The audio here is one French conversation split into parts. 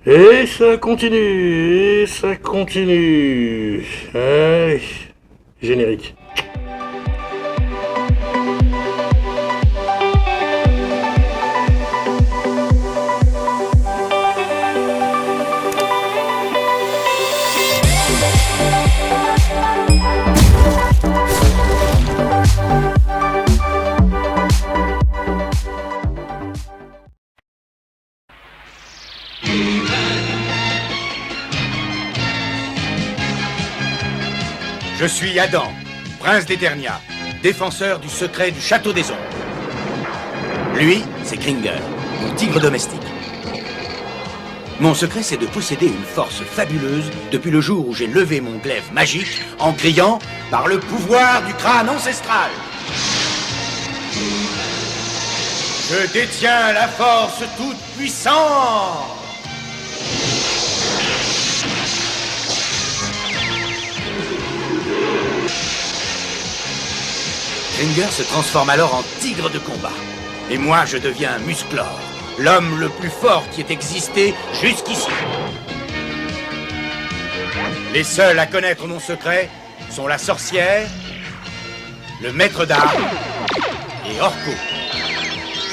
Et ça continue, et ça continue. Allez, générique. Je suis Adam, prince d'Eternia, défenseur du secret du château des ombres. Lui, c'est Kringer, mon tigre domestique. Mon secret, c'est de posséder une force fabuleuse depuis le jour où j'ai levé mon glaive magique en criant « Par le pouvoir du crâne ancestral !» Je détiens la force toute puissante. Kringer se transforme alors en tigre de combat. Et moi, je deviens Musclor, l'homme le plus fort qui ait existé jusqu'ici. Les seuls à connaître mon secret sont la sorcière, le maître d'armes et Orko.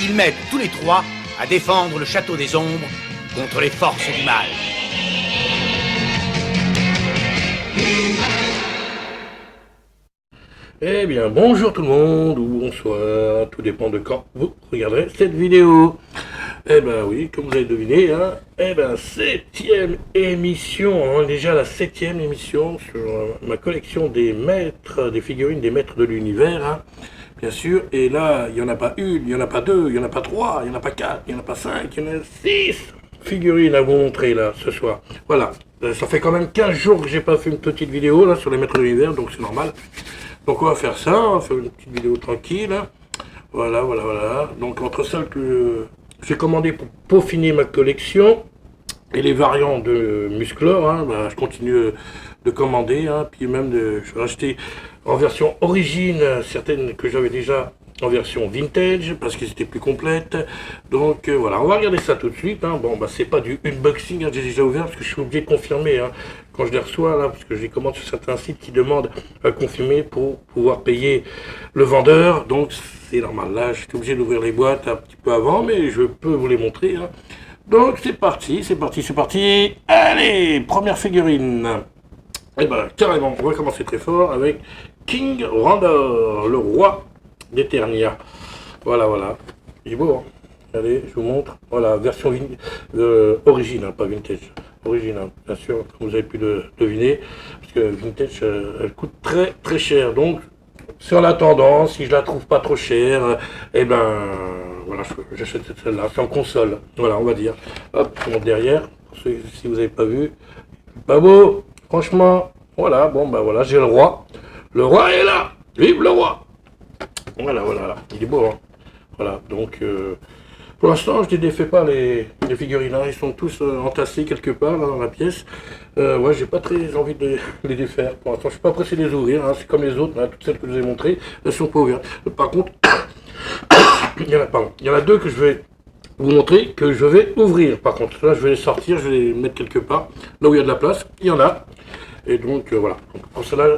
Ils m'aident tous les trois à défendre le château des ombres contre les forces du mal. Eh bien, bonjour tout le monde, ou bonsoir, tout dépend de quand vous regarderez cette vidéo. Eh ben oui, comme vous avez deviné, hein, eh ben, 7e émission, hein, déjà la 7e émission sur ma collection des maîtres, des figurines des maîtres de l'univers, hein, bien sûr. Et là, il n'y en a pas une, il n'y en a pas deux, il n'y en a pas trois, il n'y en a pas quatre, il n'y en a pas cinq, il y en a 6 figurines à vous montrer là, ce soir. Voilà, ça fait quand même 15 jours que j'ai pas fait une petite vidéo là sur les maîtres de l'univers, donc c'est normal. Donc on va faire ça, on va faire une petite vidéo tranquille. Voilà. Donc entre celles que j'ai commandé pour peaufiner ma collection et les variants de Musclor, hein, bah, je continue de commander, hein, puis même je vais acheter en version origine certaines que j'avais déjà en version vintage parce que c'était plus complète. Donc voilà, on va regarder ça tout de suite, hein. Bon bah c'est pas du unboxing, hein, j'ai déjà ouvert parce que je suis obligé de confirmer, hein, quand je les reçois là, parce que je les commande sur certains sites qui demandent à confirmer pour pouvoir payer le vendeur. Donc c'est normal, là j'étais obligé d'ouvrir les boîtes un petit peu avant, mais je peux vous les montrer, hein. Donc c'est parti. Allez, première figurine. Et ben carrément, on va commencer très fort avec King Randor, le roi d'Eternia. Voilà. Il est beau, hein. Allez, je vous montre. Voilà, version origine, hein, pas vintage. Origine, hein, bien sûr, comme vous avez pu deviner. Parce que vintage, elle coûte très très cher. Donc, sur la tendance, si je la trouve pas trop chère, eh ben, voilà, j'achète celle-là. C'est en console. Voilà, on va dire. Hop, je monte derrière. Si vous n'avez pas vu. Pas beau, franchement. Voilà, bon, bah voilà, j'ai le roi. Le roi est là. Vive le roi. Voilà, il est beau, hein. Voilà, donc pour l'instant je ne défais pas les figurines, hein. Ils sont tous entassés quelque part là, dans la pièce. Ouais, j'ai pas très envie de les défaire. Pour l'instant, je suis pas pressé de les ouvrir, hein. C'est comme les autres, hein, toutes celles que je vous ai montrées, elles sont pas ouvertes. Par contre, il y en a deux que je vais vous montrer, que je vais ouvrir. Par contre, là je vais les sortir, je vais les mettre quelque part, là où il y a de la place, il y en a. Et donc voilà, donc,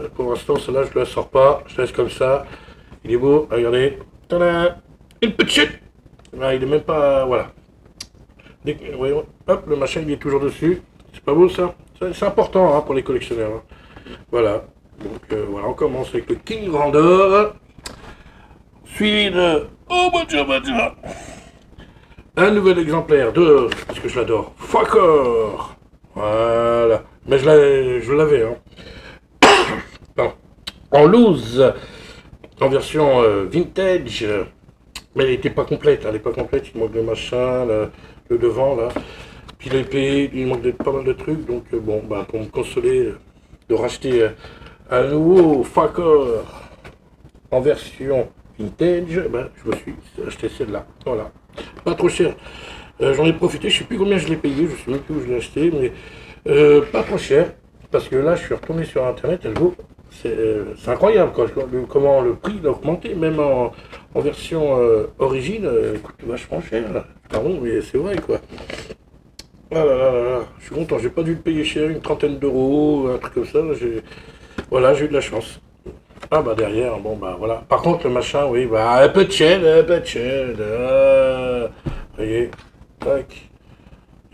pour l'instant celle-là je ne la sors pas, je laisse comme ça. Il est beau, regardez. Tadam, une petite. Ah, il est même pas. Voilà. Voyons, hop, le machin il est toujours dessus. C'est pas beau ça? C'est important, hein, pour les collectionneurs, hein. Voilà. Donc voilà, on commence avec le King Randor. Suivi de. Oh mon dieu. Un nouvel exemplaire de. Parce que je l'adore. Fucker. Voilà. Mais je l'avais, hein. Pardon. En loose. En version vintage, mais elle n'était pas complète, elle n'est pas complète, il manque le machin, le devant là, puis l'épée, il manque pas mal de trucs, donc bon, bah, pour me consoler de racheter un nouveau fucker en version vintage, bah, je me suis acheté celle-là, voilà, pas trop cher, j'en ai profité, je sais plus combien je l'ai payé, je sais même plus où je l'ai acheté, mais pas trop cher, parce que là je suis retourné sur internet, elle vaut. C'est incroyable quoi, comment le prix a augmenté, même en version origine, coûte vachement cher. Pardon, mais c'est vrai quoi. Ah là là là là, je suis content, j'ai pas dû le payer cher, une trentaine d'euros, un truc comme ça, voilà, j'ai eu de la chance. Ah bah derrière, bon bah voilà. Par contre le machin, oui, bah un peu de chaîne, un peu de chaîne. Vous voyez, tac.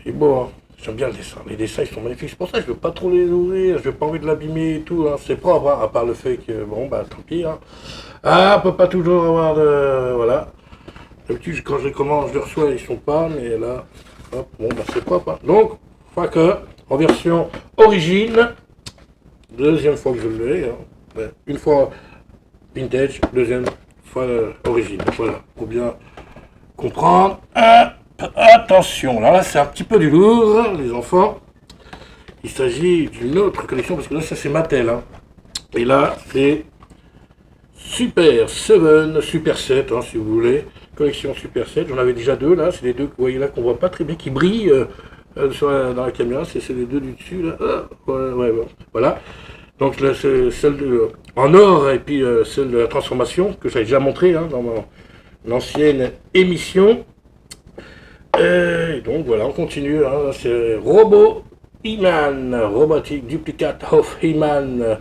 C'est beau, hein. J'aime bien le dessin. Les dessins, ils sont magnifiques. C'est pour ça que je veux pas trop les ouvrir. Je veux pas envie de l'abîmer et tout. Hein. C'est propre, hein, à part le fait que, bon, bah, tant pis. Hein. Ah, on peut pas toujours avoir de... Voilà. D'habitude, quand je les commande, je les reçois, ils sont pas. Mais là, hop, bon, bah, c'est propre. Hein. Donc, Faker, en version origine. Deuxième fois que je l'ai. Hein. Ouais. Une fois vintage, deuxième fois origine. Voilà, pour bien comprendre. Attention, là c'est un petit peu du lourd, les enfants. Il s'agit d'une autre collection, parce que là ça c'est Mattel. Hein. Et là c'est Super 7, Super 7, hein, si vous voulez. Collection Super 7, j'en avais déjà deux là, c'est les deux que vous voyez là qu'on voit pas très bien, qui brillent dans la caméra, c'est les deux du dessus là. Ah, ouais, bon, voilà. Donc là c'est celle en or et puis celle de la transformation, que j'avais déjà montré hein, dans mon ancienne émission. Et donc voilà, on continue, hein, c'est Robo He-Man, Robotic Duplicate of He-Man.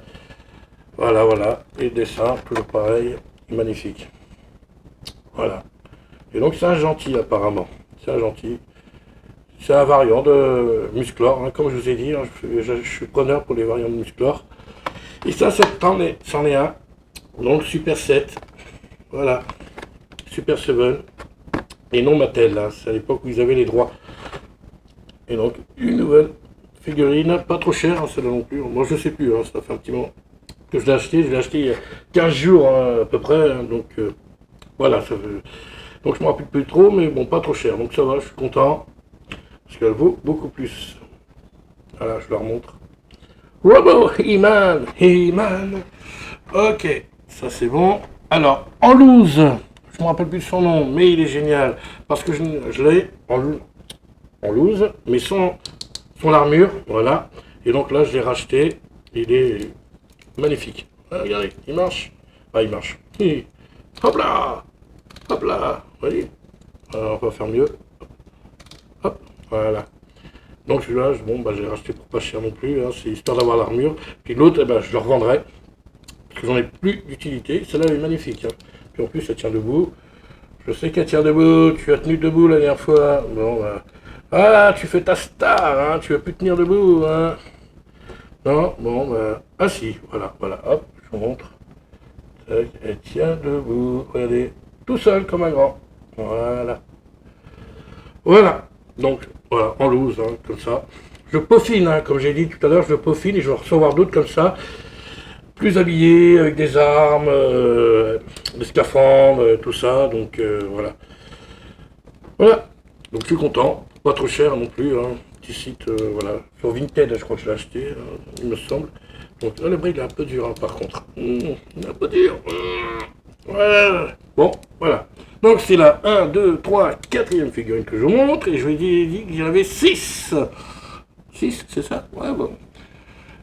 Voilà, voilà, et le dessin, toujours pareil, magnifique. Voilà. Et donc c'est un gentil apparemment, c'est un gentil. C'est un variant de Musclor, hein, comme je vous ai dit, hein, je suis preneur pour les variants de Musclor. Et ça, c'en est un. Donc Super 7, voilà, Super 7. Et non Mattel, là, c'est à l'époque où ils avaient les droits. Et donc, une nouvelle figurine, pas trop chère, hein, celle-là non plus. Moi, je sais plus, hein, ça fait un petit moment que je l'ai acheté. Je l'ai acheté il y a 15 jours hein, à peu près. Hein, donc, voilà. Donc, je me rappelle plus trop, mais bon, pas trop cher. Donc, ça va, je suis content. Parce qu'elle vaut beaucoup plus. Voilà, je la remontre. Robo He-Man, He-Man. Ok, ça c'est bon. Alors, en loose. Je ne me rappelle plus de son nom, mais il est génial. Parce que je l'ai en loose, mais sans armure, voilà. Et donc là, je l'ai racheté. Il est magnifique. Ah, regardez, il marche. Ah, il marche. Hop là. Hop là. Vous voyez. Alors, on va faire mieux. Hop, voilà. Donc celui-là, bon, bah, j'ai racheté pour pas cher non plus. Hein, c'est histoire d'avoir l'armure. Puis l'autre, eh ben, je le revendrai. Parce que j'en ai plus d'utilité. Celle-là, elle est magnifique. Hein. Puis en plus, elle tient debout. Je sais qu'elle tient debout. Tu as tenu debout la dernière fois. Bon, bah. Ah, tu fais ta star, hein. Tu vas plus tenir debout, hein. Non, bon, bah. Ah si, voilà, voilà. Hop, je vous montre. Elle tient debout. Regardez. Tout seul, comme un grand. Voilà. Voilà. Donc, voilà, en loose, hein, comme ça. Je peaufine, hein, comme j'ai dit tout à l'heure, je peaufine et je vais recevoir d'autres comme ça. Plus habillés, avec des armes, des scaphandres, tout ça, donc voilà. Voilà, donc je suis content, pas trop cher non plus, hein. Petit site, voilà, sur Vinted, je crois que je l'ai acheté, il me semble. Donc là, le brick est un peu dur, hein, par contre. Il est un peu dur. Ouais. Bon, voilà. Donc c'est la 1, 2, 3, 4e figurine que je vous montre, et je vous ai dit qu'il y en avait 6. 6, c'est ça? Ouais, bon.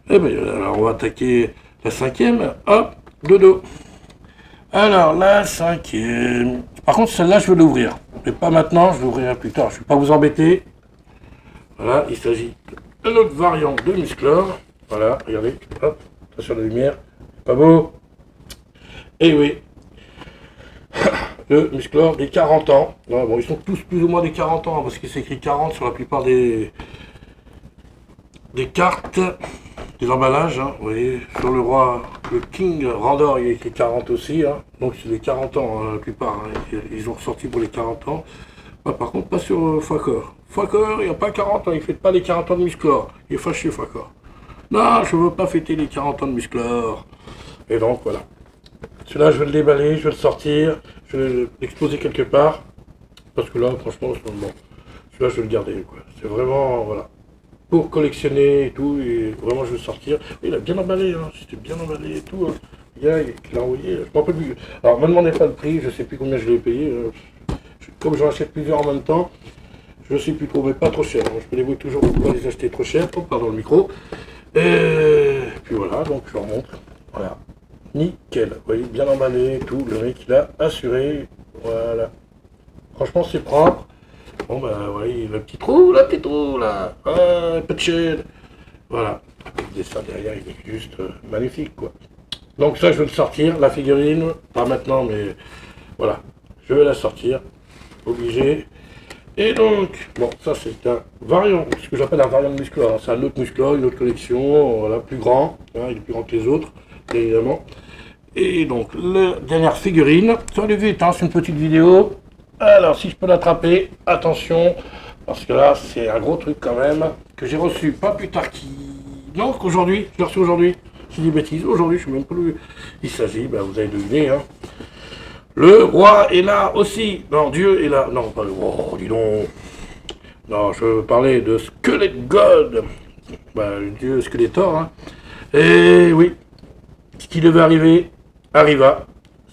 Eh bien, alors on va attaquer la 5e, hop, dodo. Alors, la 5e. Par contre, celle-là, je veux l'ouvrir. Mais pas maintenant, je l'ouvrirai plus tard. Je ne vais pas vous embêter. Voilà, il s'agit d'un autre variant de Musclor. Voilà, regardez, hop, attention à la lumière. Pas beau. Et oui. Le Musclor des 40 ans. Non, bon, ils sont tous plus ou moins des 40 ans, hein, parce qu'il s'écrit 40 sur la plupart des cartes. Des emballages, hein, vous voyez, sur le roi, le King Randor, il y a écrit 40 aussi, hein, donc c'est les 40 ans, hein, la plupart, hein, ils ont ressorti pour les 40 ans. Ah, par contre, pas sur Fakor. Fakor, il n'y a pas 40 ans, il ne fête pas les 40 ans de Musclor. Il est fâché, Fakor. Non, je ne veux pas fêter les 40 ans de Musclor. Et donc, voilà. Celui-là, je vais le déballer, je vais le sortir, je vais l'exposer quelque part, parce que là, franchement, bon, celui-là, je vais le garder, quoi. C'est vraiment, voilà. Pour collectionner et tout, et vraiment je veux sortir. Il a bien emballé, hein. C'était bien emballé et tout. Hein. Il l'a envoyé, je m'en rappelle plus. Alors, ne me demandez pas le prix, je sais plus combien je l'ai payé. Comme j'en achète plusieurs en même temps, je ne sais plus trop, mais pas trop cher. Je me débrouille toujours pour pas les acheter trop cher. Oh, pardon le micro. Et puis voilà, donc je vous remontre. Voilà. Nickel. Vous voyez, bien emballé et tout. Le mec, il a assuré. Voilà. Franchement, c'est propre. Bon bah oui, le petit trou là, ah, un peu de chaîne. Voilà, le dessin derrière il est juste magnifique quoi. Donc ça je vais le sortir, la figurine, pas maintenant mais voilà, je vais la sortir, obligé. Et donc, bon ça c'est un variant, ce que j'appelle un variant de Musclor, c'est un autre Musclor, une autre collection, voilà, plus grand, hein, il est plus grand que les autres, bien évidemment. Et donc, la dernière figurine, ça allait vite, hein, c'est une petite vidéo. Alors, si je peux l'attraper, attention, parce que là, c'est un gros truc quand même, que j'ai reçu pas plus tard non, qu'aujourd'hui, je l'ai reçu aujourd'hui, j'ai dit bêtises, aujourd'hui, je suis même plus... Il s'agit, ben, vous avez deviné, hein. Le roi est là aussi, non, Dieu est là, non, pas le roi, oh, dis donc. Non, je parlais de Skeletor God, ben, le dieu Skeletor, hein. Et oui, ce qui devait arriver, arriva.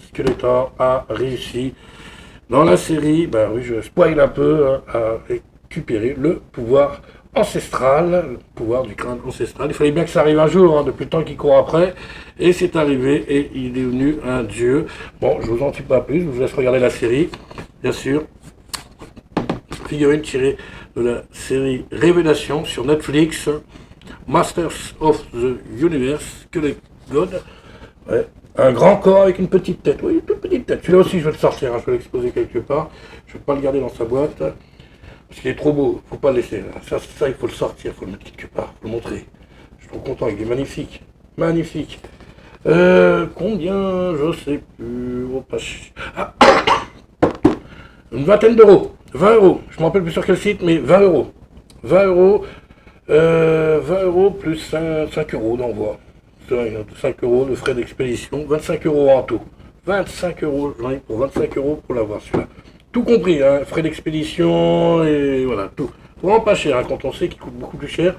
Skeletor a réussi dans la série, ben oui, je spoil un peu, hein, à récupérer le pouvoir ancestral, le pouvoir du crâne ancestral. Il fallait bien que ça arrive un jour, hein, depuis le temps qu'il court après, et c'est arrivé, et il est devenu un dieu. Bon, je vous en dis pas plus, je vous laisse regarder la série, bien sûr. Figurine tirée de la série Révélation sur Netflix, Masters of the Universe, que les God. Ouais. Un grand corps avec une petite tête. Oui, une toute petite tête. Celui-là aussi, je vais le sortir. Hein. Je vais l'exposer quelque part. Je ne vais pas le garder dans sa boîte. Parce qu'il est trop beau. Il ne faut pas le laisser. Ça, il faut le sortir. Il faut le mettre quelque part. Il faut le montrer. Je suis trop content. Il est magnifique. Magnifique. Combien? Je sais plus. Oh, pas... Ah. Une vingtaine d'euros. 20 euros. Je ne me rappelle plus sur quel site, mais 20 euros. 20 euros. 20 euros plus 5 euros d'envoi. 5 euros de frais d'expédition, 25 euros en tout. 25 euros, j'en ai pour 25 euros pour l'avoir celui-là. Tout compris, hein, frais d'expédition et voilà, tout. Vraiment pas cher, hein, quand on sait qu'il coûte beaucoup plus cher.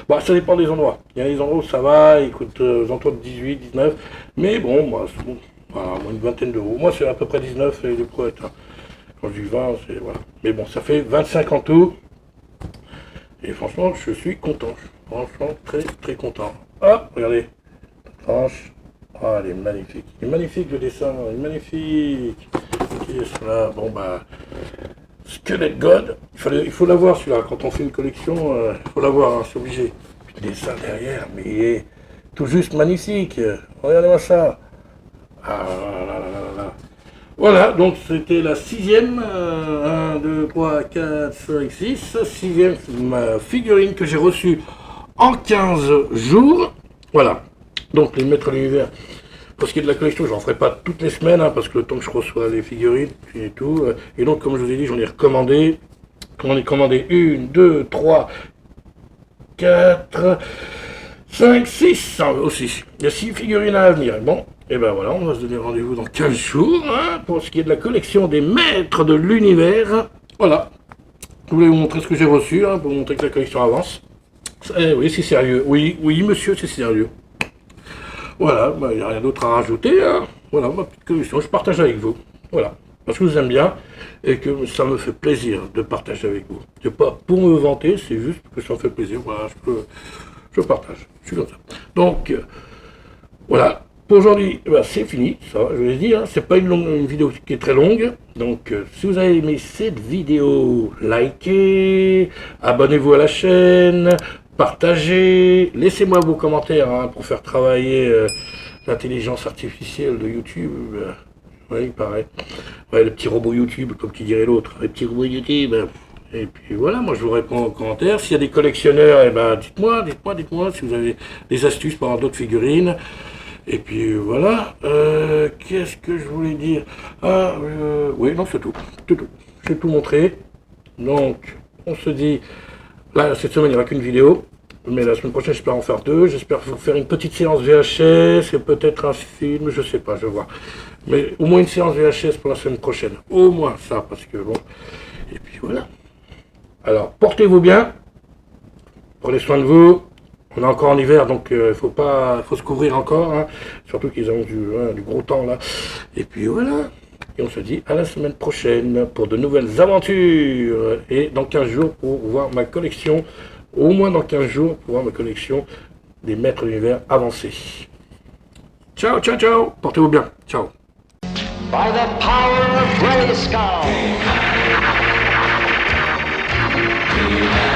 Bah, ça dépend des endroits. Il y a des endroits où ça va, il coûte aux alentours de 18, 19. Mais bon, moi, c'est bon. Voilà, une vingtaine d'euros. Moi, c'est à peu près 19 et les prouettes. Hein. Quand je dis 20, c'est voilà. Mais bon, ça fait 25 en tout. Et franchement, je suis content. Franchement, très très content. Ah, regardez. Tranche. Ah, elle est magnifique. Il est magnifique le dessin, il est magnifique. Qui est cela? Bon bah. Skeletor God. Il faut l'avoir celui-là. Quand on fait une collection, il faut l'avoir, hein, c'est obligé. Puis le dessin derrière, mais il est tout juste magnifique. Regardez-moi ça. Ah là là là là là. Voilà, donc c'était la 6e. 1, 2, 3, 4, 5, 6. 6e figurine que j'ai reçue en 15 jours. Voilà. Donc les maîtres de l'univers, pour ce qui est de la collection, j'en ferai pas toutes les semaines, hein, parce que le temps que je reçois les figurines et tout. Et donc comme je vous ai dit, j'en ai recommandé. J'en ai commandé 1, 2, 3, 4, 5, 6 aussi. Il y a 6 figurines à venir. Bon, et ben voilà, on va se donner rendez-vous dans 15 jours, hein, pour ce qui est de la collection des maîtres de l'univers. Voilà. Je voulais vous montrer ce que j'ai reçu, hein, pour vous montrer que la collection avance. Eh oui, c'est sérieux. Oui, oui, monsieur, c'est sérieux. Voilà, il n'y a rien d'autre à rajouter. Hein. Voilà, ma petite collection, je partage avec vous. Voilà, parce que je vous aime bien et que ça me fait plaisir de partager avec vous. C'est pas pour me vanter, c'est juste que ça me fait plaisir. Voilà, je partage. Je suis comme ça. Donc, voilà. Pour aujourd'hui, ben, c'est fini. Ça, je vous l'ai dit, hein, c'est pas une vidéo qui est très longue. Donc, si vous avez aimé cette vidéo, likez, abonnez-vous à la chaîne. Partagez, laissez-moi vos commentaires, hein, pour faire travailler l'intelligence artificielle de YouTube. Oui, il paraît. Ouais, le petit robot YouTube, comme qui dirait l'autre. Les petits robots YouTube. Et puis voilà, moi je vous réponds aux commentaires. S'il y a des collectionneurs, eh ben, dites-moi si vous avez des astuces pour avoir d'autres figurines. Et puis voilà. Qu'est-ce que je voulais dire? Ah, oui, non, c'est tout. J'ai tout montré. Donc, on se dit... Là, cette semaine, il n'y aura qu'une vidéo, mais la semaine prochaine, j'espère en faire 2. J'espère vous faire une petite séance VHS et peut-être un film, je sais pas, je vais voir. Mais au moins une séance VHS pour la semaine prochaine. Au moins ça, parce que bon. Et puis voilà. Alors, portez-vous bien. Prenez soin de vous. On est encore en hiver, donc il faut se couvrir encore. Hein. Surtout qu'ils ont du gros temps là. Et puis voilà. Et on se dit à la semaine prochaine pour de nouvelles aventures. Et dans 15 jours pour voir ma collection. Au moins dans 15 jours pour voir ma collection des maîtres de l'univers avancés. Ciao, ciao, ciao. Portez-vous bien. Ciao. By the power of Grayskull. He-Man.